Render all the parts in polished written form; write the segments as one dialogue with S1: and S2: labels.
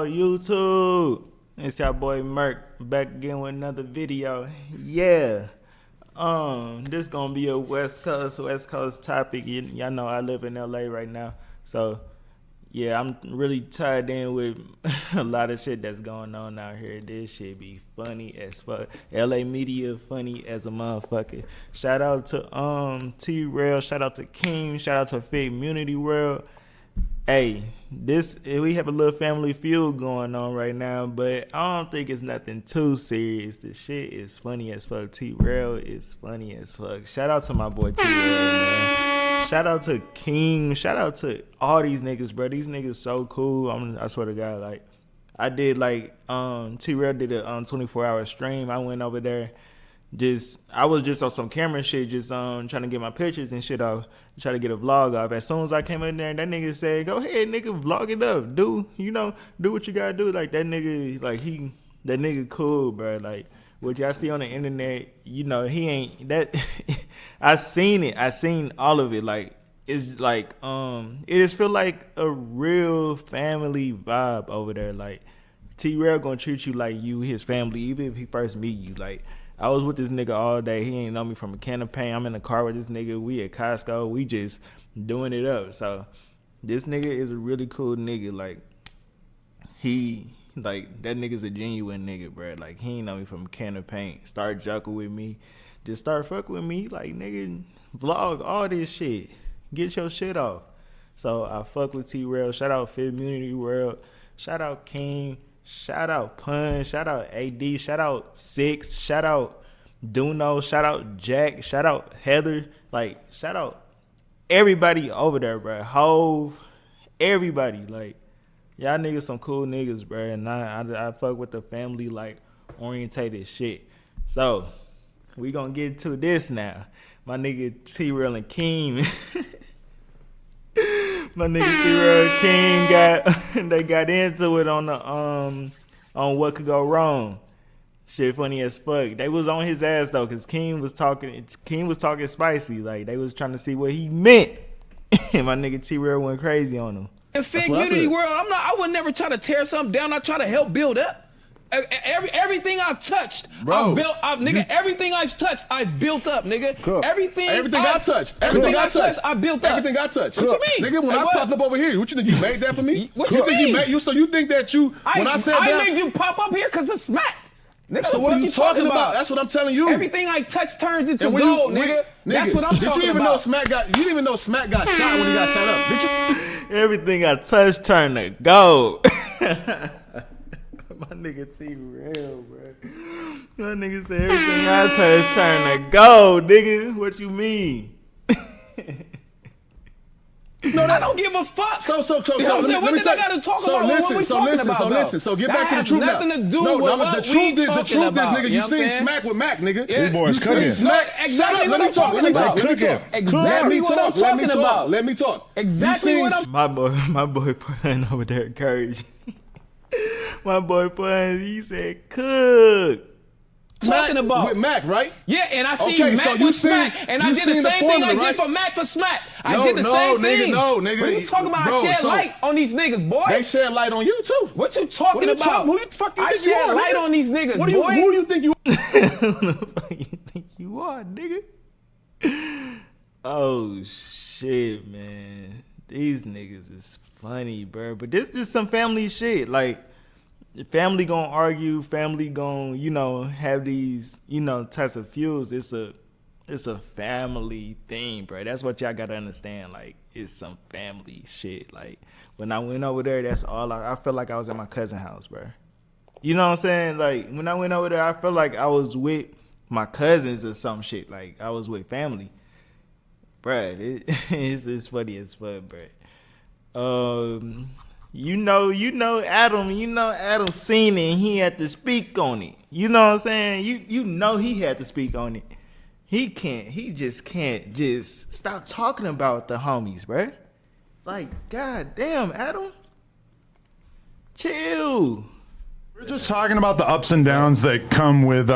S1: Yo, YouTube. It's your boy MERK back again with another video. Yeah. This gonna be a West Coast topic. Y'all know I live in LA right now. So yeah, I'm really tied in with a lot of shit that's going on out here. This shit be funny as fuck. LA media funny as a motherfucker. Shout out to TRell, shout out to KEEMTDE, shout out to FEUD World. Hey, we have a little family feud going on right now, but I don't think it's nothing too serious. The shit is funny as fuck. TRell is funny as fuck. Shout out to my boy TRell, man. Shout out to King. Shout out to all these niggas, bro. These niggas so cool. I swear to God, like I did TRell did a 24-hour stream. I went over there. I was just on some camera shit, just trying to get my pictures and shit off, try to get a vlog off. As soon as I came in there, that nigga said, "Go ahead, nigga, vlog it up, do what you gotta do." Like that nigga, that nigga cool, bro. Like what y'all see on the internet, he ain't that. I seen all of it. Like it's like it just feel like a real family vibe over there. Like TRell gonna treat you like you his family, even if he first meet you. Like I was with this nigga all day. He ain't know me from a can of paint. I'm in the car with this nigga. We at Costco. We just doing it up. So this nigga is a really cool nigga. Like that nigga's a genuine nigga, bro. Like he ain't know me from a can of paint. Start joking with me. Just start fucking with me. Like nigga, vlog all this shit. Get your shit off. So I fuck with TRell. Shout out FEUD World. Shout out King. Shout out Pun, shout out AD, shout out Six, shout out Duno, shout out Jack, shout out Heather, like shout out everybody over there, bro. Hove, everybody, like y'all niggas some cool niggas, bro. And I fuck with the family like orientated shit. So we gonna get to this now. My nigga TRell and KEEMTDE. My nigga TRell and KEEMTDE got into it on what could go wrong. Shit funny as fuck. They was on his ass though, cause KEEMTDE was talking spicy. Like they was trying to see what he meant. And my nigga TRell went crazy on him.
S2: In FEUD World, I would never try to tear something down. I try to help build up. Everything I've touched,
S3: bro,
S2: nigga. Everything I've touched, I've built up, nigga.
S3: Cool.
S2: Everything
S3: I touched,
S2: I built up.
S3: Everything I touched.
S2: What you mean,
S3: nigga? When I popped up over here, what you think you made that for me?
S2: What you think
S3: you made? So you think that when I said that,
S2: I made you pop up here because of smack. Nigga,
S3: so what are you talking about? That's what I'm telling you.
S2: Everything I touch turns into gold, nigga. That's what I'm talking about.
S3: Did you even know Smack got? You didn't even know Smack got shot when he got shot up. Did you?
S1: Everything I touched turned to gold. My nigga TRell, bro. My nigga said everything I touch turn to gold, nigga. What you mean?
S2: No, I don't give a fuck.
S3: So,
S2: what did I gotta talk about?
S3: Listen. So get back to the truth now.
S2: That has nothing to do with what
S3: the truth is, nigga. You seen Smack with Mac, nigga. You boys cooking. Smack. Shut up. Let me talk.
S2: Exactly what I'm talking about.
S3: Let me talk.
S2: Exactly what I'm.
S1: My boy playing over there encouraging. My boy playing. He said, "Cook."
S2: Talking about
S3: with Mac, right?
S2: Yeah, and I see Mac with Smack, and I did the same thing I did for Mac for Smack. I did the same thing.
S3: No, nigga.
S2: What you talking about? I shed light on these niggas, boy.
S3: They shed light on you too.
S2: What you talking about?
S3: Who the fuck you think you are?
S2: I shed light on these niggas, boy.
S3: Who do you think you are?
S1: Who the fuck you think you are, nigga? Oh shit, man. These niggas is funny, bro. But this is some family shit. Like, family gonna argue, family gonna, have these, types of feuds. It's a family thing, bro. That's what y'all gotta understand. Like, it's some family shit. Like, when I went over there, that's all I felt like I was at my cousin's house, bro. You know what I'm saying? Like, when I went over there, I felt like I was with my cousins or some shit. Like, I was with family. Bruh, it's funny as fuck, bruh. Adam seen it and he had to speak on it. You know what I'm saying? He had to speak on it. He just can't stop talking about the homies, bruh. Like, god damn, Adam. Chill.
S4: We're just talking about the ups and downs that come with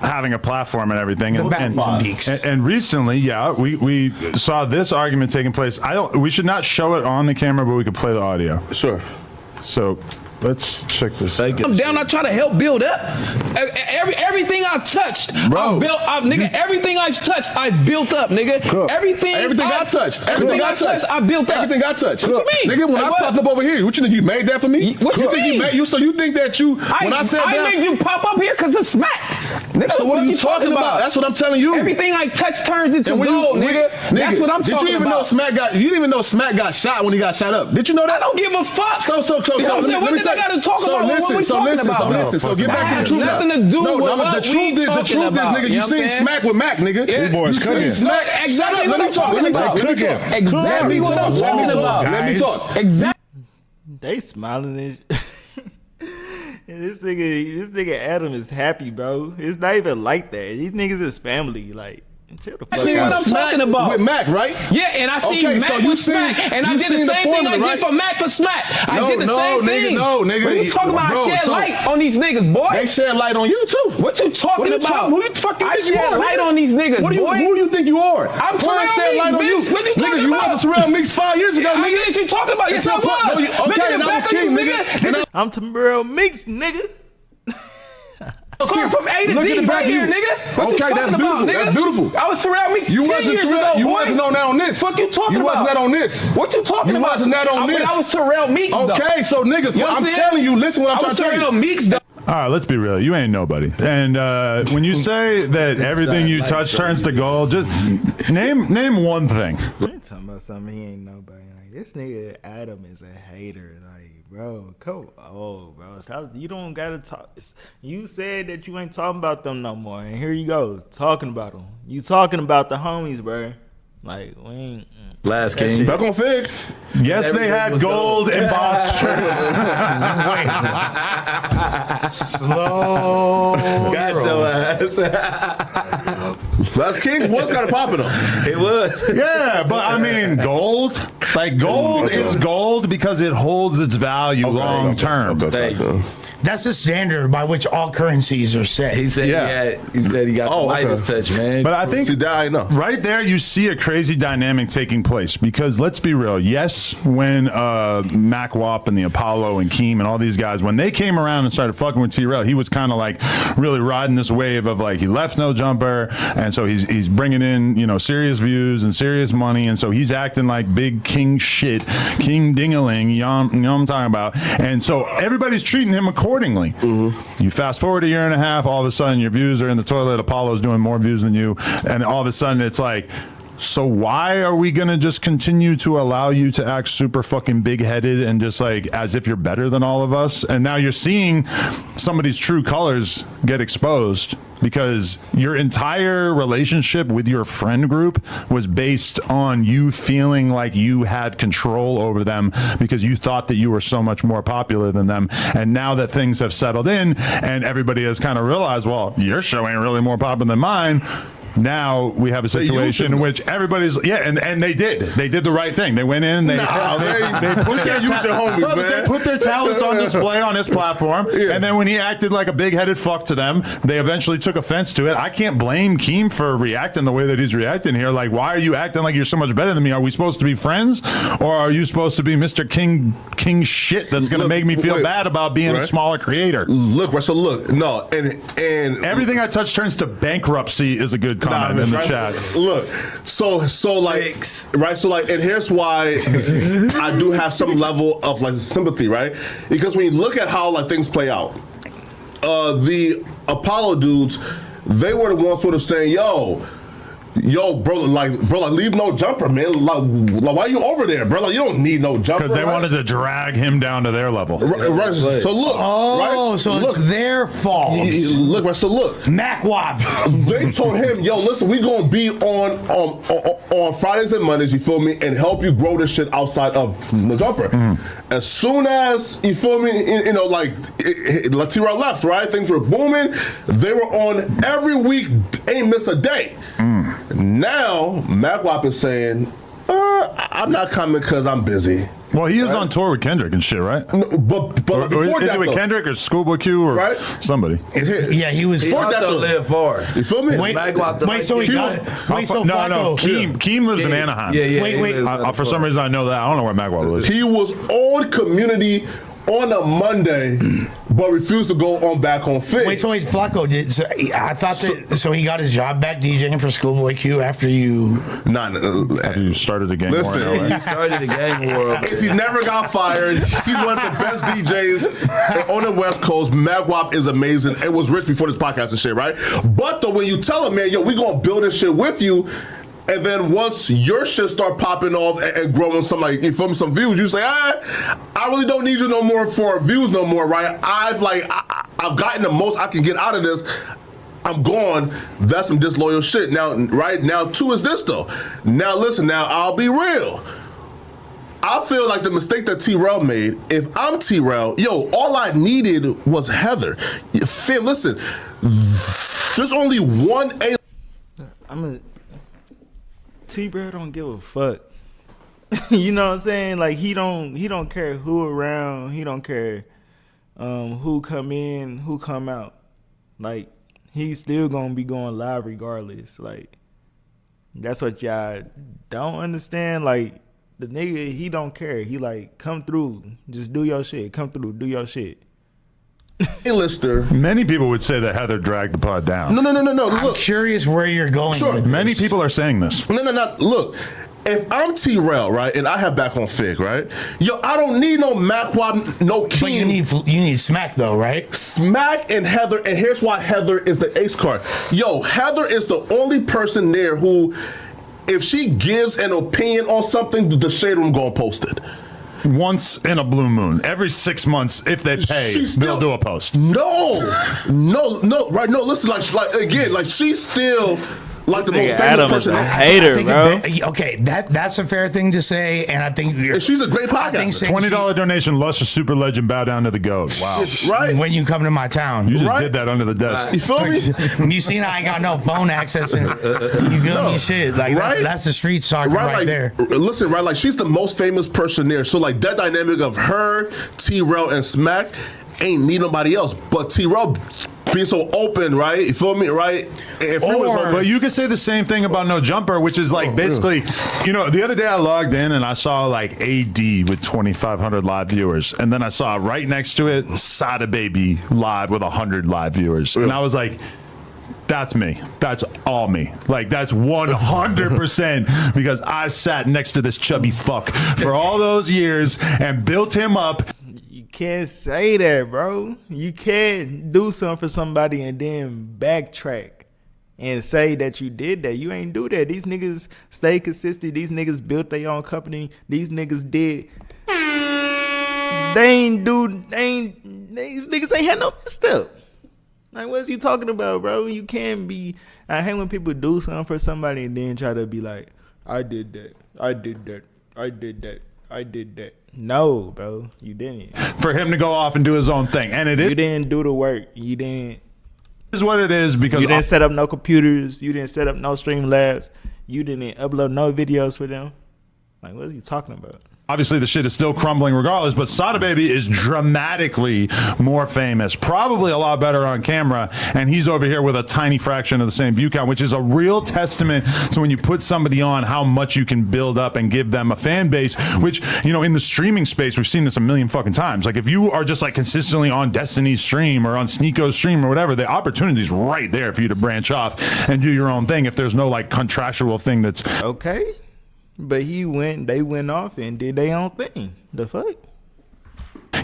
S4: having a platform and everything.
S5: The
S4: And recently, yeah, we saw this argument taking place. We should not show it on the camera, but we could play the audio.
S3: Sure.
S4: So let's check this out.
S2: I'm down. I try to help build up. Everything I touched,
S3: bro.
S2: I built up, nigga. Everything I've touched, I've built up, nigga. Everything I touched, I built up.
S3: Everything I touched.
S2: What you mean?
S3: Nigga, when I popped up over here, what you think you made that for me?
S2: What you
S3: think
S2: mean?
S3: you made you? So you think that you? When I said that,
S2: I made you pop up here because of smack. Nigga,
S3: so what are you talking about? That's what I'm telling you.
S2: Everything I touch turns into gold, nigga. That's what I'm talking about.
S3: Did you even know Smack got? You didn't even know Smack got shot when he got shot up. Did you know that?
S2: I don't give a fuck.
S3: So
S2: what did I got to talk about?
S3: So get back to the truth.
S2: Nothing to do with what
S3: the truth is, nigga. You seen Smack with Mac, nigga.
S4: You boys cooking.
S2: Smack. Exactly what I'm talking about. Exactly what I'm talking about.
S3: Let me talk.
S2: Exactly.
S1: They smiling and this nigga Adam is happy, bro. It's not even like that. These niggas is family. Like, chill the fuck out.
S2: See what I'm talking about
S3: with Mac, right?
S2: Yeah, and I seen Mac with Smack, and I did the same thing I did for Mac for Smack. I did the same thing.
S3: No, nigga.
S2: What you talking about? I shed light on these niggas, boy.
S3: They shed light on you too.
S2: What you talking about?
S3: Who the fuck you
S2: I
S3: think you are?
S2: shed light on these niggas, boy.
S3: Who do you think you are?
S2: I'm TRell Meeks, bitch. What you talking about?
S3: You wasn't TRell Meeks 5 years ago, nigga.
S2: What you talking about? Yes, I was.
S3: Okay, that was King, nigga.
S1: I'm TRell Meeks, nigga.
S2: From A to D right here, nigga. What
S3: Okay, that's beautiful. That's beautiful.
S2: I was TRell Meeks 10 years ago,
S3: You
S2: boy.
S3: wasn't on that on this.
S2: Fuck you talking about?
S3: You wasn't that on this.
S2: What you talking about?
S3: You wasn't that on this.
S2: I was TRell Meeks, though.
S3: Okay, so nigga, I'm telling you, listen what I'm trying to tell you.
S2: I was TRell Meeks, though.
S4: All right, let's be real. You ain't nobody. And when you say that everything you touch turns to gold, just name one thing.
S1: I'm talking about something he ain't nobody. Like, this nigga Adam is a hater. Like, bro, bro. Stop. You don't gotta talk. You said that you ain't talking about them no more, and here you go talking about them. You talking about the homies, bro. Like, we ain't.
S5: Last King.
S3: Back on Fig.
S4: Yes, they had gold embossed shirts.
S5: Slow. Got your ass.
S3: Last King was kind of popping up.
S5: It was.
S4: Yeah, but I mean, gold. Like, gold is gold because it holds its value long term.
S5: Thank you. That's the standard by which all currencies are set. He said he got the Midas touch, man.
S4: But I think
S3: See, that I know.
S4: right there you see a crazy dynamic taking place because let's be real. Yes, when Mac Wap and the Apollo and Keem and all these guys, when they came around and started fucking with TRell, he was kind of like really riding this wave of like he left No Jumper, and so he's bringing in serious views and serious money, and so he's acting like big king shit, king dingaling. You know what I'm talking about? And so everybody's treating him accordingly. You fast forward a year and a half, all of a sudden your views are in the toilet. Apollo's doing more views than you, and all of a sudden it's like, so why are we gonna just continue to allow you to act super fucking big-headed and just like as if you're better than all of us? And now you're seeing somebody's true colors get exposed because your entire relationship with your friend group was based on you feeling like you had control over them because you thought that you were so much more popular than them. And now that things have settled in and everybody has kind of realized, well, your show ain't really more popular than mine. Now we have a situation in which everybody's and they did the right thing. They went in, they put their
S3: use your homies, man.
S4: They put their talents on display on his platform, and then when he acted like a big-headed fuck to them, they eventually took offense to it. I can't blame Keem for reacting the way that he's reacting here. Like, why are you acting like you're so much better than me? Are we supposed to be friends, or are you supposed to be Mr. King shit that's going to make me feel bad about being a smaller creator?
S3: Look, Russell, look, no, and
S4: everything I touch turns to bankruptcy is a good comment in the chat.
S3: Look, so like, right? So like, and here's why I do have some level of like sympathy, right? Because when you look at how like things play out, the Apollo dudes, they were the ones sort of saying, yo, bro, leave No Jumper, man. Like, why are you over there, bro? Like, you don't need No Jumper.
S4: Because they wanted to drag him down to their level.
S3: Right. So look.
S5: So it's their fault.
S3: Look, right. So look.
S5: Mac Wap.
S3: They told him, yo, listen, we gonna be on Fridays and Mondays, you feel me, and help you grow this shit outside of No Jumper. As soon as, you feel me, like TRell left, right? Things were booming. They were on every week, ain't miss a day. Now, Mac Wap is saying, I'm not coming because I'm busy.
S4: Well, he is on tour with Kendrick and shit, right?
S3: No, but
S4: Or
S3: before
S4: is
S3: that,
S4: it with
S3: though,
S4: Kendrick or Schoolboy Q or
S3: Right?
S4: somebody?
S5: Yeah, he was.
S6: He
S3: Before that,
S6: also
S3: though.
S6: lived far.
S3: You feel me?
S5: Wait, so he got. Wait, so
S4: no,
S5: Flacco.
S4: Keem lives in Anaheim.
S6: Yeah.
S5: Wait,
S6: he
S5: wait.
S6: lives
S4: For some reason, I know that. I don't know where Magwab lives.
S3: He was on Community on a Monday, but refused to go on back on Fig.
S5: Wait, Flacco did. So I thought that. So he got his job back DJing for Schoolboy Q after you.
S4: After you started the game.
S3: Listen,
S4: war in LA.
S6: He started the gang war.
S3: he never got fired. He's one of the best DJs on the West Coast. Magwap is amazing. It was rich before this podcast and shit, right? But though, when you tell him, man, yo, we gonna build this shit with you. And then once your shit start popping off and growing some, like, you feel me, some views, you say, I really don't need you no more for views no more, right? I've gotten the most I can get out of this. I'm gone. That's some disloyal shit. Now, right now, too, is this though. Now, listen, now I'll be real. I feel like the mistake that TRell made, if I'm TRell, yo, all I needed was Heather. Fam, listen, there's only one
S1: T-Bro don't give a fuck. You know what I'm saying? Like he don't care who around. He don't care who come in, who come out. Like he's still gonna be going live regardless. Like that's what y'all don't understand. Like the nigga, he don't care. He like come through, just do your shit. Come through, do your shit.
S3: A-lister.
S4: Many people would say that Heather dragged the pod down.
S3: No.
S5: I'm
S3: Look,
S5: curious where you're going.
S3: Sure.
S5: With
S4: Many
S5: this.
S4: people are saying this.
S3: No. Look, if I'm TRell, right, and I have back on Fig, right, yo, I don't need no Macwab, no Keem.
S5: But you need Smack though, right?
S3: Smack and Heather, and here's why Heather is the ace card. Yo, Heather is the only person there who, if she gives an opinion on something, the Shade Room gonna post it.
S4: Once in a blue moon, every 6 months, if they pay, they'll do a post.
S3: No, right? No, listen, like again, like she's still like the most famous
S1: Adam is
S3: person.
S1: a hater, bro.
S5: Okay, that's a fair thing to say, and I think
S3: And she's a great podcaster.
S4: $20 donation, Luscious Super Legend, bow down to the goat. Wow.
S3: Right?
S5: when you come to my town,
S4: You just
S3: Right?
S4: did that under the desk.
S3: You feel me?
S5: you seen I ain't got no phone access, and you feel me? Shit, like
S3: Right?
S5: that's the street soccer right
S3: like,
S5: there.
S3: Listen, right? Like she's the most famous person there. So like that dynamic of her, TRell, and Smack ain't need nobody else. But TRell being so open, right? You feel me, right? If it was open,
S4: But you could say the same thing about No Jumper, which is like basically, you know, the other day I logged in and I saw like AD with 2,500 live viewers. And then I saw right next to it, Sada Baby live with 100 live viewers. And I was like, that's me. That's all me. Like, that's 100% because I sat next to this chubby fuck for all those years and built him up.
S1: You can't say that, bro. You can't do something for somebody and then backtrack and say that you did that. You ain't do that. These niggas stay consistent. These niggas built their own company. These niggas did. These niggas ain't had no misstep. Like, what's you talking about, bro? You can't be. I hate when people do something for somebody and then try to be like, I did that. I did that. I did that. I did that. No, bro, you didn't.
S4: For him to go off and do his own thing. And it
S1: You didn't do the work. You didn't.
S4: is what it is because
S1: You didn't set up no computers. You didn't set up no stream labs. You didn't upload no videos for them. Like, what are you talking about?
S4: obviously the shit is still crumbling regardless, but Sada Baby is dramatically more famous, probably a lot better on camera, and he's over here with a tiny fraction of the same view count, which is a real testament to when you put somebody on how much you can build up and give them a fan base, which, you know, in the streaming space, we've seen this a million fucking times. Like, if you are just like consistently on Destiny's stream or on Sneako's stream or whatever, the opportunity's right there for you to branch off and do your own thing if there's no like contractual thing that's
S1: okay. But they went off and did their own thing. The fuck?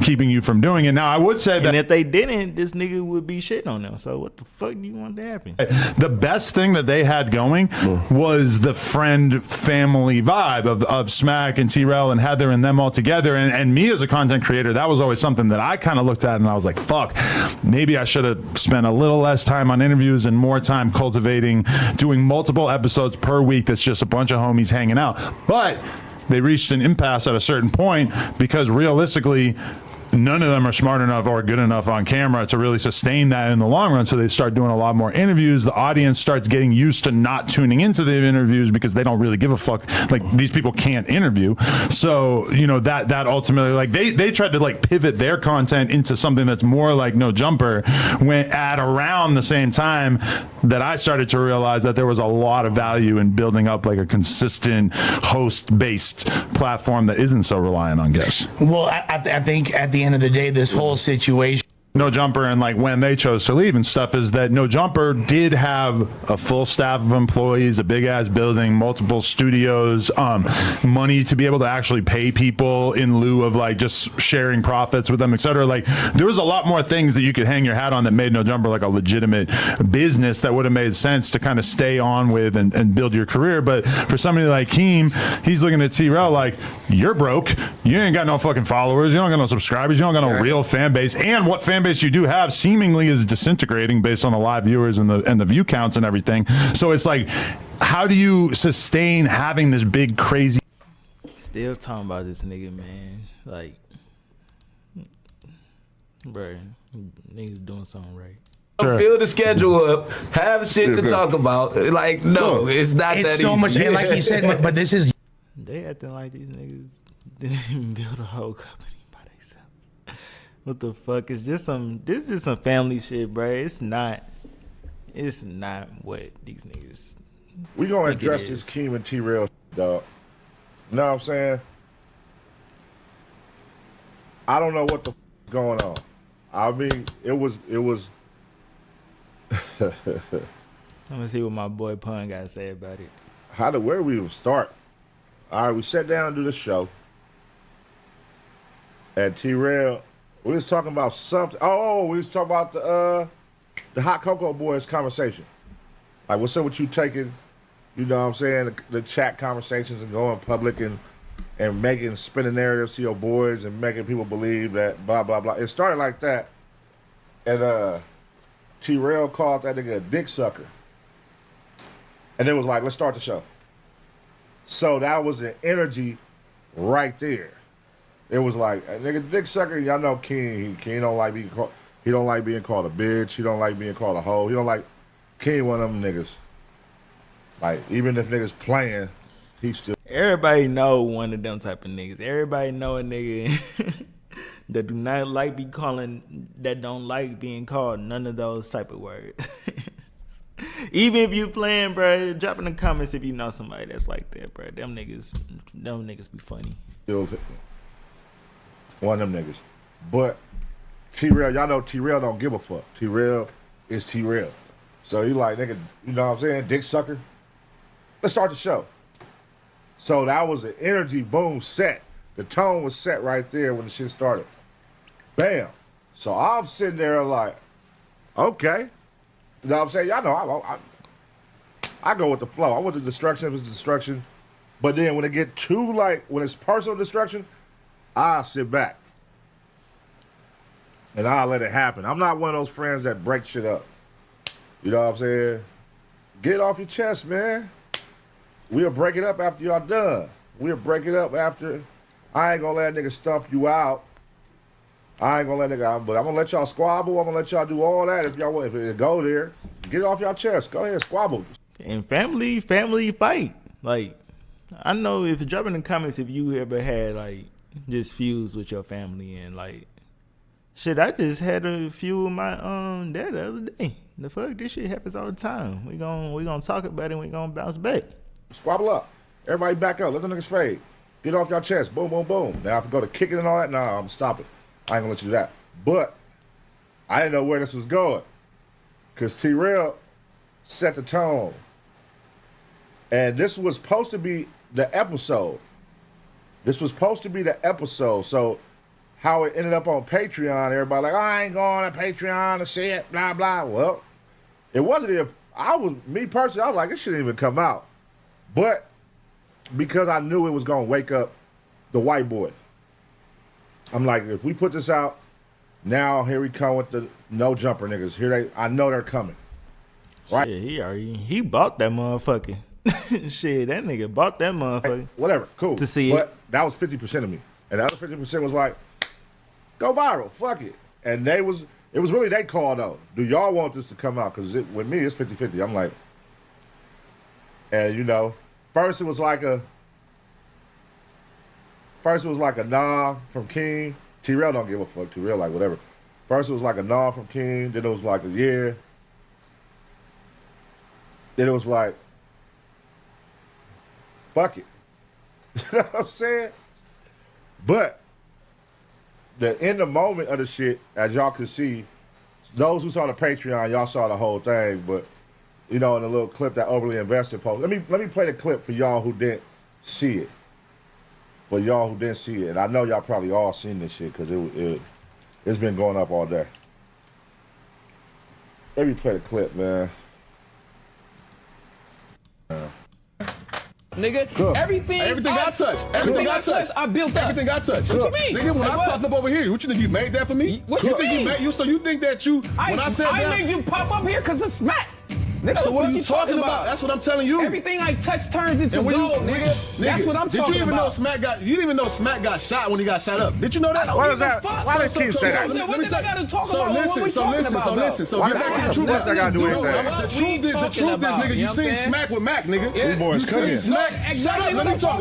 S4: keeping you from doing it. Now, I would say that
S1: And if they didn't, this nigga would be shitting on them. So what the fuck do you want to happen?
S4: the best thing that they had going was the friend family vibe of Smack and TRell and Heather and them all together. And me as a content creator, that was always something that I kind of looked at and I was like, fuck, maybe I should have spent a little less time on interviews and more time cultivating, doing multiple episodes per week that's just a bunch of homies hanging out. But they reached an impasse at a certain point because realistically, none of them are smart enough or good enough on camera to really sustain that in the long run. So they start doing a lot more interviews. The audience starts getting used to not tuning into the interviews because they don't really give a fuck. Like, these people can't interview. So, you know, that ultimately, like, they tried to like pivot their content into something that's more like No Jumper, when at around the same time that I started to realize that there was a lot of value in building up like a consistent host based platform that isn't so reliant on guests.
S5: Well, I think at the end of the day, this whole situation,
S4: No Jumper, and like when they chose to leave and stuff, is that No Jumper did have a full staff of employees, a big ass building, multiple studios, money to be able to actually pay people in lieu of like just sharing profits with them, etc. Like, there was a lot more things that you could hang your hat on that made No Jumper like a legitimate business that would have made sense to kind of stay on with and build your career. But for somebody like Keem, he's looking at TRell like, you're broke, you ain't got no fucking followers, you don't got no subscribers, you don't got no real fan base, and what fan base you do have seemingly is disintegrating based on the live viewers and the view counts and everything. So it's like, how do you sustain having this big crazy?
S1: Still talking about this nigga, man. Like, bro, niggas doing something right.
S4: Sure.
S6: Fill the schedule up, have shit to talk about. Like, no, it's not
S5: it's
S6: that
S5: so
S6: easy.
S5: much, and like he said, but this is.
S1: They acting like these niggas didn't even build a whole company by themselves. What the fuck? This is just some family shit, bro. It's not what these niggas.
S7: We gonna address this Keem and TRell, dog. You know what I'm saying? I don't know what the going on. I mean, it was.
S1: I'm gonna see what my boy Pun got to say about it.
S7: Where we even start? All right, we sat down and do the show. And TRell, we was talking about something. Oh, we was talking about the Hot Cocoa Boys conversation. Like, what's up with you taking, you know what I'm saying, the chat conversations and going public and spinning narratives to your boys and making people believe that blah, blah, blah. It started like that. And TRell called that nigga a dick sucker. And it was like, let's start the show. So that was the energy right there. It was like, nigga, dick sucker. Y'all know King. King don't like being called. He don't like being called a bitch. He don't like being called a hoe. He don't like. King one of them niggas. Like, even if niggas playing, he still.
S1: Everybody know one of them type of niggas. Everybody know a nigga that do not like that don't like being called none of those type of words. Even if you playing, bro, drop in the comments if you know somebody that's like that, bro. Them niggas be funny.
S7: One of them niggas. But TRell, y'all know TRell don't give a fuck. TRell is TRell. So he like, nigga, you know what I'm saying? Dick sucker. Let's start the show. So that was an energy boom set. The tone was set right there when the shit started. Bam. So I'm sitting there like, okay. You know what I'm saying? Y'all know I go with the flow. I want the destruction if it's destruction. But then when it get too, like, when it's personal destruction, I'll sit back. And I'll let it happen. I'm not one of those friends that break shit up. You know what I'm saying? Get it off your chest, man. We'll break it up after y'all done. We'll break it up after. I ain't gonna let a nigga stump you out. I ain't gonna let nigga out, but I'm gonna let y'all squabble. I'm gonna let y'all do all that if y'all want. If it go there, get it off y'all chest. Go ahead, squabble.
S1: And family fight. Like, I know if drop in the comments if you ever had like just feuds with your family and like shit. I just had a feud with my dad the other day. The fuck, this shit happens all the time. We gonna talk about it and we gonna bounce back.
S7: Squabble up. Everybody back up. Let the niggas fade. Get it off y'all chest. Boom, boom, boom. Now if I go to kicking and all that, nah, I'm stopping. I ain't gonna let you do that. But I didn't know where this was going. Cause TRell set the tone. And this was supposed to be the episode. So how it ended up on Patreon, everybody like, oh, I ain't going to Patreon to see it, blah, blah. Well, it wasn't me personally, I was like, it shouldn't even come out. But because I knew it was going to wake up the white boy. I'm like, if we put this out, now here we come with the no jumper niggas. I know they're coming. Right?
S1: Shit, he bought that motherfucker. Shit, that nigga bought that motherfucker.
S7: Whatever, cool.
S1: To see
S7: but
S1: it.
S7: That was 50% of me. And the other 50% was like, Go viral. Fuck it. And it was really their call though. Do y'all want this to come out? Because with me, it's 50-50. I'm like, and you know, first it was like a nah from King. TRell don't give a fuck. TRell like whatever. First it was like a nah from King. Then it was like a yeah. Then it was like, fuck it. You know what I'm saying? But in the moment of the shit, as y'all can see, those who saw the Patreon, y'all saw the whole thing. But you know, in the little clip that Overly Invested posted, let me play the clip for y'all who didn't see it. For y'all who didn't see it, and I know y'all probably all seen this shit because it's been going up all day. Let me play the clip, man.
S2: Nigga, everything I touched. Everything I touched, I built that.
S8: Everything I touched.
S2: What you mean?
S8: Nigga, when I popped up over here, what you think you made that for me?
S2: What you mean?
S8: So you think that you, when I said that.
S2: I made you pop up here because of smack. Nigga,
S8: So what are you talking about? That's what I'm telling you.
S2: Everything I touch turns into gold, nigga. That's what I'm talking about.
S8: Did you even know Smack got? You didn't even know Smack got shot when he got shot up. Did you know that?
S7: What is that? Why did Keem say that?
S2: What did I got to talk about? What we talking about?
S8: So get back to the truth.
S7: What that got to do with anything?
S8: The truth is, nigga, you seen Smack with Mac, nigga.
S7: We boys cooking.
S8: Smack. Shut up. Let me talk.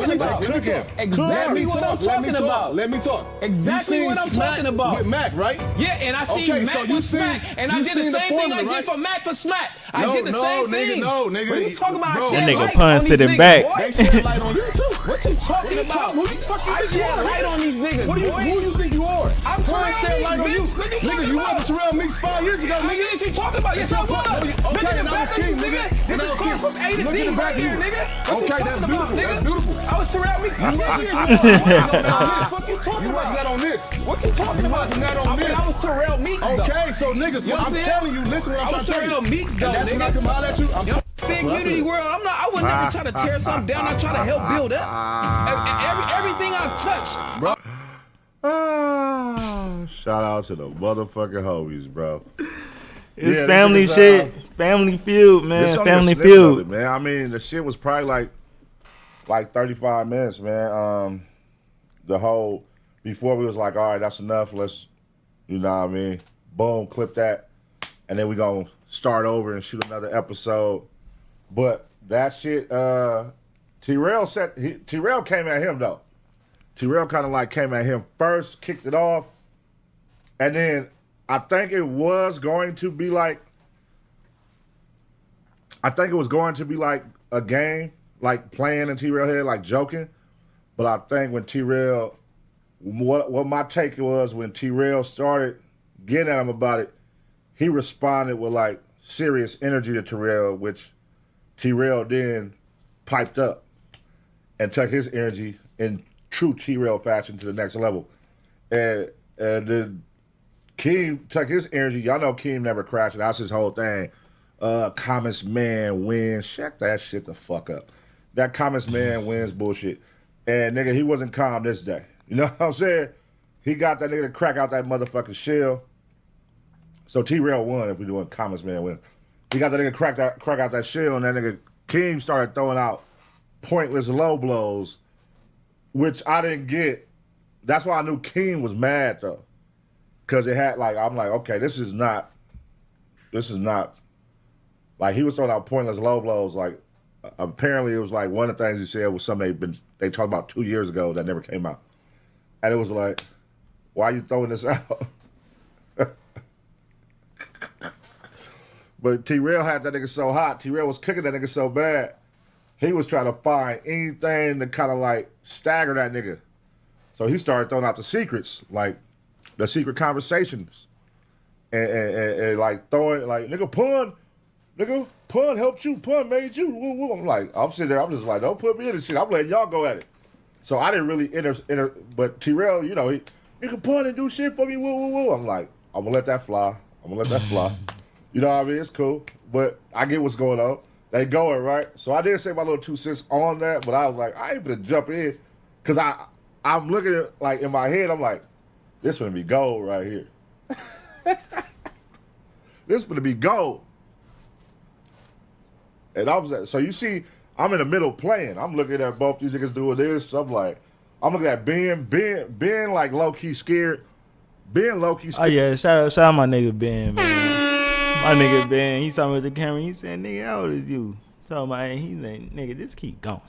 S2: Exactly what I'm talking about.
S8: Let me talk.
S2: Exactly what I'm talking about.
S8: With Mac, right?
S2: Yeah, and I seen Mac with Smack, and I did the same thing I did for Mac for Smack. I did the same thing.
S8: No, nigga.
S2: What are you talking about?
S1: That nigga pun sitting back.
S8: They shed light on you too.
S2: What you talking about?
S8: Who the fuck you
S2: I
S8: think you
S2: shed
S8: are?
S2: light on these niggas.
S8: Who you think you are?
S2: I'm
S8: Pun
S2: Terrell
S8: shed light on you.
S2: Meeks, bitch.
S8: Nigga, you wasn't Terrell Meeks 5 years ago, nigga.
S2: What you talking about? Yes, I was.
S8: Okay,
S2: Look at the
S8: now
S2: back
S8: it's
S2: of you,
S8: King,
S2: nigga.
S8: nigga.
S2: This
S8: Now
S2: is
S8: it's
S2: going
S8: King.
S2: from A to
S8: Look
S2: D
S8: at the back
S2: right
S8: of
S2: here,
S8: you.
S2: nigga. What
S8: Okay,
S2: you
S8: that's
S2: talking about,
S8: beautiful.
S2: nigga?
S8: That's beautiful.
S2: I was Terrell Meeks. You
S8: What
S2: you talking
S8: wasn't that
S2: about?
S8: on this.
S2: What you talking about?
S8: wasn't that on this.
S2: I was Terrell Meeks, though.
S8: Okay, so nigga,
S2: You know what
S8: I'm
S2: I'm saying?
S8: telling you, listen what I'm
S2: I
S8: trying
S2: was
S8: to tell you.
S2: Terrell Meeks, though,
S8: And that's when I
S2: nigga.
S8: come holler at you.
S2: Big unity world. I would never try to tear something down. I try to help build up. Everything I touched, bro.
S7: Shout out to the motherfucking homies, bro.
S1: It's
S7: Yeah,
S1: family
S7: niggas,
S1: shit. Family feud, man.
S7: It's only a
S1: Family
S7: snippet of
S1: feud.
S7: it, man. I mean, the shit was probably like 35 minutes, man. The whole before we was like, all right, that's enough. Let's, you know what I mean? Boom, clip that, and then we gonna start over and shoot another episode. But that shit, TRell came at him though. TRell kind of like came at him first, kicked it off, and then I think it was going to be like a game, like playing in TRell head, like joking. But I think when TRell, what my take was when TRell started getting at him about it, he responded with like serious energy to TRell, which TRell then piped up and took his energy in true TRell fashion to the next level. And then Keem took his energy. Y'all know Keem never crashed. That's his whole thing. Comments man wins. Shut that shit the fuck up. That comments man wins bullshit. And nigga, he wasn't calm this day. You know what I'm saying? He got that nigga to crack out that motherfucking shell. So TRell won if we doing comments man win. He got that nigga crack out that shell, and that nigga Keem started throwing out pointless low blows, which I didn't get. That's why I knew Keem was mad though. Cause it had like, I'm like, okay, this is not like he was throwing out pointless low blows. Like apparently it was like one of the things he said was something they talked about 2 years ago that never came out. And it was like, why are you throwing this out? But TRell had that nigga so hot. TRell was cooking that nigga so bad. He was trying to find anything to kind of like stagger that nigga. So he started throwing out the secrets, like the secret conversations. And like throwing, like, nigga, Pun helped you, Pun made you. Woo, woo. I'm sitting there, I'm just like, don't put me in this shit. I'm letting y'all go at it. So I didn't really enter but TRell, you know, nigga, Pun didn't do shit for me, woo, woo, woo. I'm like, I'm gonna let that fly. You know what I mean? It's cool, but I get what's going on. They going, right? So I did say my little 2 cents on that, but I was like, I ain't gonna jump in, because I'm looking at, like, in my head, I'm like, this gonna be gold right here. This gonna be gold. And so you see, I'm in the middle playing. I'm looking at both these niggas doing this. I'm like, I'm looking at Ben like low-key scared, Ben low-key.
S1: Oh yeah, shout out my nigga Ben, man. My nigga Ben, he saw me with the camera. He said, "Nigga, how old is you?" Told my, he like, "Nigga, just keep going."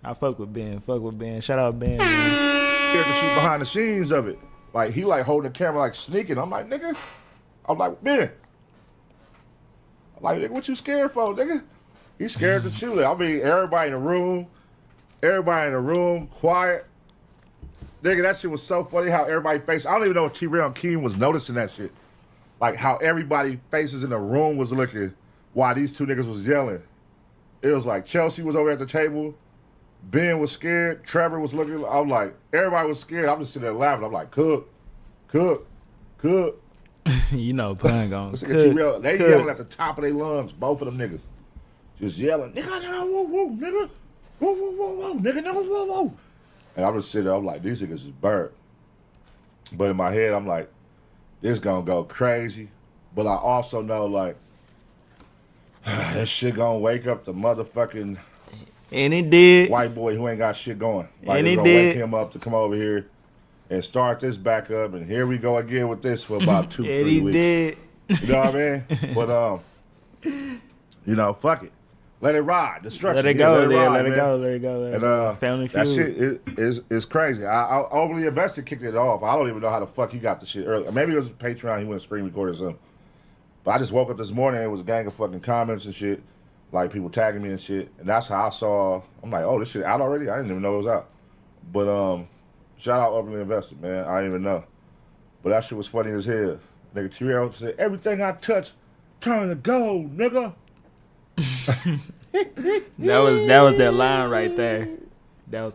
S1: I fuck with Ben. Shout out Ben, man.
S7: Scared to shoot behind the scenes of it. Like he like holding the camera, like sneaking. I'm like, nigga. I'm like, Ben. I'm like, nigga, what you scared for, nigga? He scared to shoot it. I mean, everybody in the room, quiet. Nigga, that shit was so funny how everybody faced. I don't even know if TRell and Keem was noticing that shit. Like how everybody faces in the room was looking while these two niggas was yelling. It was like Chelsea was over at the table. Ben was scared. Trevor was looking. I'm like, everybody was scared. I'm just sitting there laughing. I'm like, cook.
S1: You know, pun gone.
S7: TRell, they yelling at the top of their lungs, both of them niggas. Just yelling, nigga, whoa, whoa, nigga. Whoa, whoa, whoa, whoa, nigga, no, whoa, whoa. And I'm just sitting there, I'm like, these niggas is burnt. But in my head, I'm like, this gonna go crazy. But I also know, like, this shit gonna wake up the motherfucking
S1: and it did.
S7: White boy who ain't got shit going. Like,
S1: and
S7: it's
S1: it
S7: gonna
S1: did.
S7: wake him up to come over here and start this back up. And here we go again with this for about 2-3 weeks.
S1: Did.
S7: You know what I mean? But, you know, fuck it. Let it ride. Destruction.
S1: Let it go. Let it go.
S7: And
S1: Family
S7: that
S1: Feud.
S7: shit is crazy. I overly invested, kicked it off. I don't even know how the fuck he got the shit early. Maybe it was Patreon. He went screen recorded or something. But I just woke up this morning. It was a gang of fucking comments and shit, like people tagging me and shit. And that's how I saw. I'm like, oh, this shit out already. I didn't even know it was out. But shout out overly invested, man. I didn't even know. But that shit was funny as hell. Nigga TRell said, everything I touch turn to gold, nigga.
S1: that was that line right there. That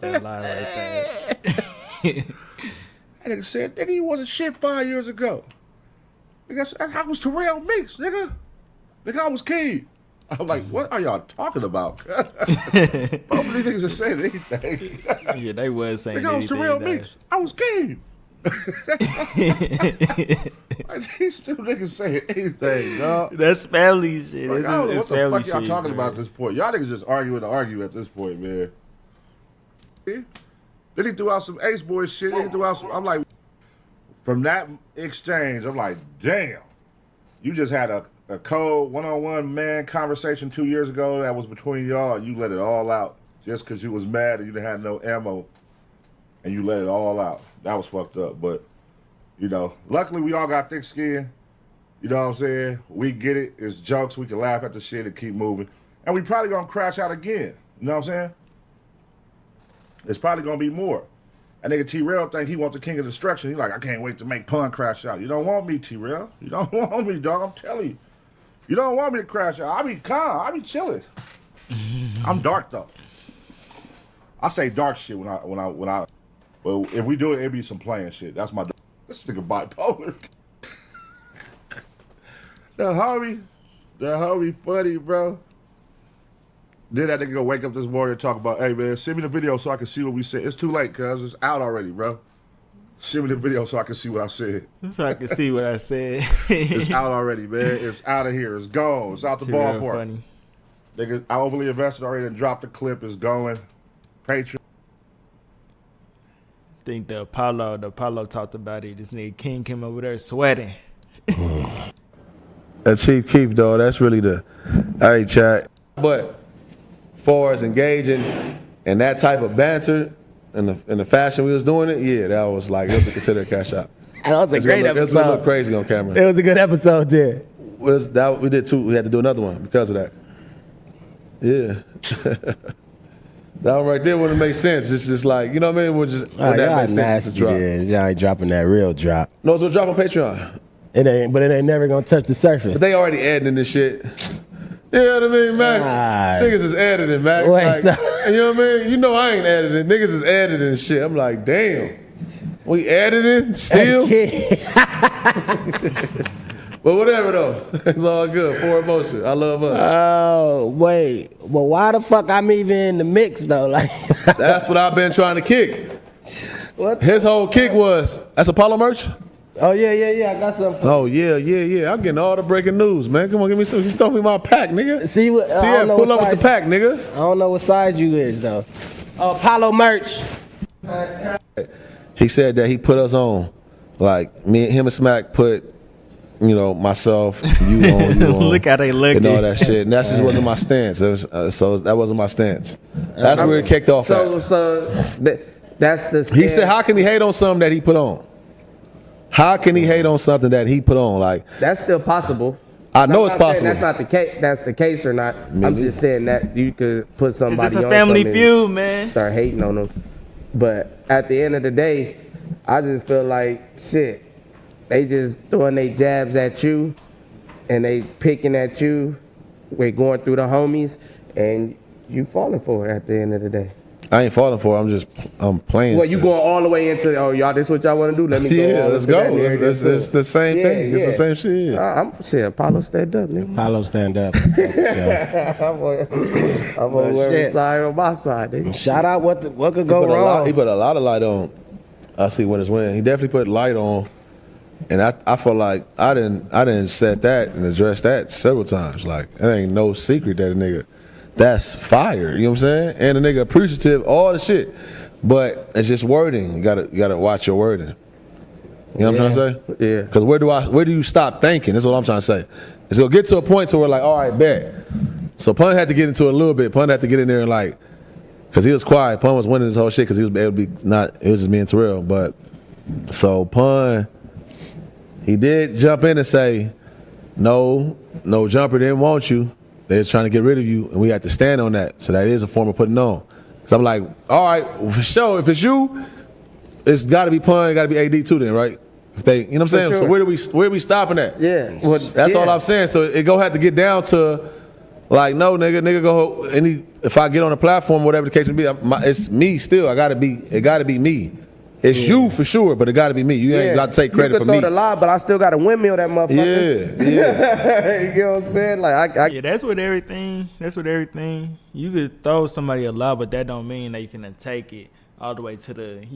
S7: nigga said, nigga, you wasn't shit 5 years ago. Nigga, I was TRell Meeks, nigga. Nigga, I was Keem. I'm like, what are y'all talking about? Both of these niggas are saying anything.
S1: Yeah, they was saying
S7: nigga, I was TRell Meeks. I was Keem. Like, these two niggas saying anything, dog.
S1: That's family shit.
S7: Like, I don't know what the fuck y'all
S1: shit,
S7: talking
S1: man.
S7: about at this point. Y'all niggas just arguing to argue at this point, man. Then he threw out some Ace Boy shit. Then he threw out some, I'm like, from that exchange, I'm like, damn. You just had a cold one-on-one man conversation 2 years ago that was between y'all, and you let it all out just because you was mad and you didn't have no ammo, and you let it all out. That was fucked up, but, you know, luckily we all got thick skin. You know what I'm saying? We get it. It's jokes. We can laugh at the shit and keep moving. And we probably gonna crash out again. You know what I'm saying? It's probably gonna be more. And nigga TRell think he want the king of destruction. He like, I can't wait to make Pun crash out. You don't want me, TRell. You don't want me, dog. I'm telling you. You don't want me to crash out. I be calm. I be chilling. I'm dark though. I say dark shit when I. Well, if we do it, it'd be some playing shit. That's my. This nigga bipolar. The homie funny, bro. Then that nigga go wake up this morning and talk about, hey man, send me the video so I can see what we said. It's too late, cuz it's out already, bro. Send me the video so I can see what I said.
S1: So I can see what I said.
S7: It's out already, man. It's out of here. It's gone. It's out the ballpark.
S1: Funny.
S7: Nigga, I overly invested already and dropped the clip. It's going. Patreon.
S1: I think the Apollo talked about it. This nigga King came over there sweating.
S9: That Chief Keef, though, that's really the, hey, chat. But as far as engaging in that type of banter in the fashion we was doing it, yeah, that was like, it was considered a cash out.
S10: That was a great episode.
S9: It was a little crazy on camera.
S10: It was a good episode, there.
S9: We did two. We had to do another one because of that. Yeah. That one right there wouldn't make sense. It's just like, you know what I mean? We're just,
S10: y'all nasty, y'all ain't dropping that real drop.
S9: No, it's gonna drop on Patreon.
S10: It ain't never gonna touch the surface.
S9: But they already editing this shit. You know what I mean, Mac? Niggas is editing, Mac.
S10: Wait,
S9: like, you know what I mean? You know I ain't editing. Niggas is editing shit. I'm like, damn. We editing still? But whatever though. It's all good. For emotion. I love us.
S10: Oh, wait. Well, why the fuck I'm even in the mix though? Like
S9: that's what I've been trying to kick.
S10: What?
S9: His whole kick was, that's Apollo merch?
S10: Oh yeah, I got something.
S9: Oh yeah. I'm getting all the breaking news, man. Come on, give me some. You stole me my pack, nigga.
S10: See what?
S9: Pull up with the pack, nigga.
S10: I don't know what size you is though. Apollo merch.
S9: He said that he put us on Like him and Smack put, you know, myself, you on.
S1: Look how they look
S9: and all that shit. And that just wasn't my stance. So that wasn't my stance. That's where it kicked off.
S10: That's the.
S9: He said, "How can he hate on something that he put on? How can he hate on something that he put on? Like
S10: that's still possible.
S9: I know it's possible.
S10: That's not the case. That's the case or not. I'm just saying that you could put somebody.
S1: It's a
S10: on
S1: family
S10: something
S1: feud, man.
S10: Start hating on them, but at the end of the day, I just feel like shit. They just throwing their jabs at you, and they picking at you. We're going through the homies, and you falling for it at the end of the day.
S9: I ain't falling for it. I'm playing.
S10: Well, you going all the way into, oh, y'all, this what y'all want to do? Let me go.
S9: Yeah, let's go. It's the same thing.
S10: Yeah.
S9: It's the same shit.
S10: I'm saying, Apollo stand up, nigga.
S5: Apollo stand up.
S10: I'm on whoever's side on my side, nigga.
S5: Shout out what could go wrong.
S9: He put a lot of light on. I see what it's winning. He definitely put light on. And I feel like I didn't set that and address that several times. Like, it ain't no secret that a nigga that's fire. You know what I'm saying? And a nigga appreciative, all the shit. But it's just wording. You gotta watch your wording. You know what I'm trying to say?
S10: Yeah.
S9: Because where do you stop thinking? That's what I'm trying to say. It's gonna get to a point to where like, all right, bet. So Pun had to get into it a little bit. Pun had to get in there and like, because he was quiet. Pun was winning this whole shit because he was able to be it was just me and TRell. But so Pun, he did jump in and say, no jumper didn't want you. They was trying to get rid of you, and we had to stand on that. So that is a form of putting on. So I'm like, all right, well, for sure, if it's you, it's got to be Pun, it got to be AD too then, right? If they, you know what I'm saying?
S10: Sure.
S9: So where we stopping at?
S10: Yeah.
S9: Well, that's all I'm saying. So it go have to get down to, like, no, nigga go, if I get on a platform, whatever the case may be, it's me still. It got to be me. It's you for sure, but it got to be me. You ain't got to take credit for me.
S10: You can throw the lie, but I still got to windmill that motherfucker.
S9: Yeah.
S10: You know what I'm saying? Like
S1: yeah, that's what everything. You could throw somebody a lie, but that don't mean they finna take it all the way to the,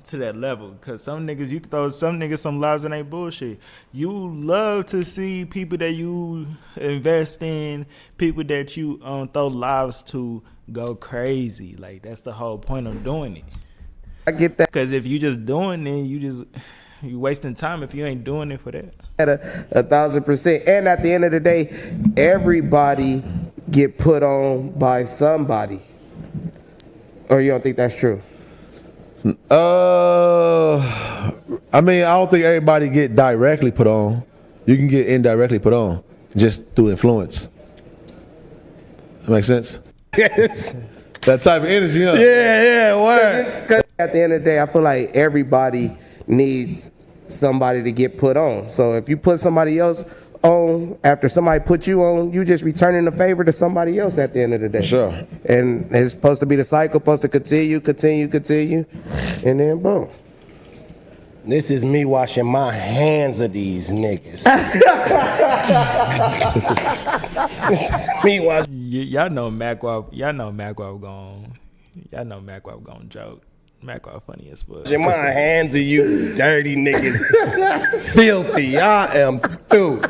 S1: to that level. Cause some niggas, you can throw some niggas some lies and they bullshit. You love to see people that you invest in, people that you throw lives to go crazy. Like, that's the whole point of doing it.
S10: I get that.
S1: Because if you just doing it, you wasting time if you ain't doing it for that.
S10: At 1,000%. And at the end of the day, everybody get put on by somebody. Or you don't think that's true?
S9: I mean, I don't think everybody get directly put on. You can get indirectly put on, just through influence. That makes sense?
S10: Yes.
S9: That type of energy, huh?
S10: Yeah, word. Because at the end of the day, I feel like everybody needs somebody to get put on. So if you put somebody else on, after somebody put you on, you just returning the favor to somebody else at the end of the day.
S9: Sure.
S10: And it's supposed to be the cycle, supposed to continue, and then boom.
S5: This is me washing my hands of these niggas. Me washing.
S1: Y'all know Macwap. Y'all know Macwap gon' joke. Macwap funny as fuck.
S5: In my hands of you dirty niggas. Filthy. I am through.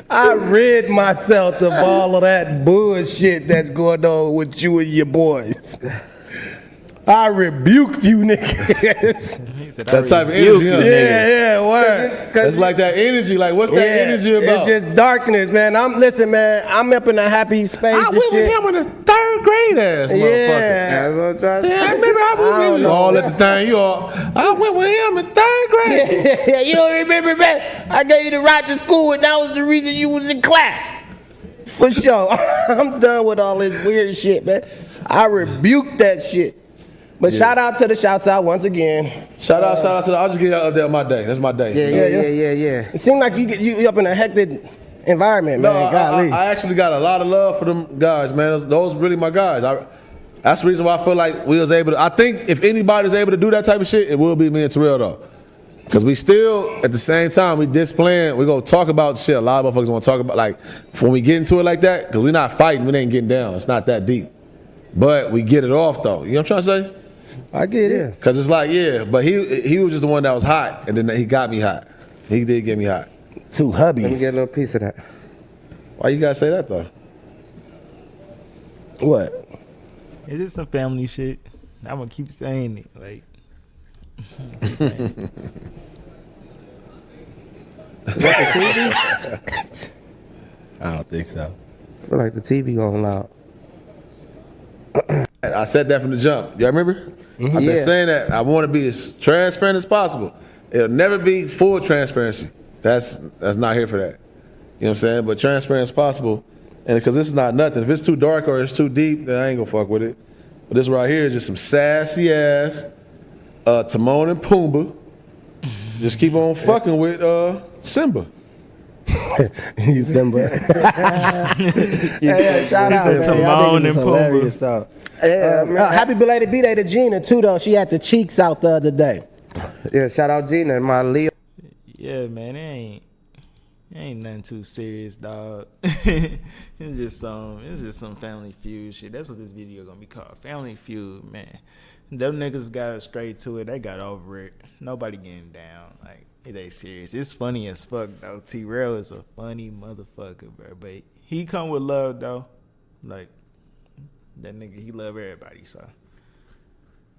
S5: I rid myself of all of that bullshit that's going on with you and your boys. I rebuked you niggas.
S9: That type of energy, huh?
S5: Yeah, word.
S9: It's like that energy. Like, what's that energy about?
S5: It's just darkness, man. Listen, man, I'm up in a happy space. I
S9: went with him in the third grade ass motherfucker.
S10: That's what I'm trying to say.
S9: I remember I was all at the thing. I went with him in third grade.
S5: Yeah, you don't remember, man? I gave you the ride to school, and that was the reason you was in class. For sure. I'm done with all this weird shit, man. I rebuked that shit. But shout out to the shouts out once again.
S9: Shout out to I'll just get y'all up there on my day. That's my day.
S10: Yeah.
S5: It seemed like you up in a hectic environment, man.
S9: I actually got a lot of love for them guys, man. Those really my guys. That's the reason why I feel like we was able to. I think if anybody's able to do that type of shit, it will be me and TRell though. Because we still, at the same time, we displaying, we're going to talk about shit. A lot of motherfuckers want to talk about, like, when we get into it like that, because we're not fighting, we ain't getting down. It's not that deep. But we get it off though. You know what I'm trying to say?
S5: I get it.
S9: Because it's like, but he was just the one that was hot, and then he got me hot. He did get me hot.
S5: Two hubbies.
S10: Let me get a little piece of that.
S9: Why you gotta say that though?
S5: What?
S1: It's just some family shit. I'm gonna keep saying it. Like, I'm saying?
S10: Is that the TV?
S5: I don't think so.
S10: I feel like the TV going loud.
S9: I said that from the jump. Y'all remember? I've been saying that. I want to be as transparent as possible. It'll never be full transparency. That's not here for that. You know what I'm saying? But transparent as possible. And because this is not nothing. If it's too dark or it's too deep, then I ain't gonna fuck with it. But this right here is just some sassy ass Timon and Pumbaa. Just keep on fucking with Simba.
S5: You Simba.
S10: Shout out, man.
S1: Timon and
S5: Hilarious
S1: Pumbaa.
S5: stuff. Happy belated B-Day to Gina, too, though. She had the cheeks out the other day.
S10: Yeah, shout out Gina and my Leo.
S1: Yeah, man, it ain't nothing too serious, dog. It's just some Family Feud shit. That's what this video gonna be called, Family Feud, man. Them niggas got straight to it. They got over it. Nobody getting down. Like, it ain't serious. It's funny as fuck, though. TRell is a funny motherfucker, bro. But he come with love, though. Like, that nigga, he love everybody, so.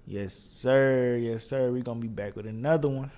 S1: Yes, sir. Yes, sir. We gonna be back with another one.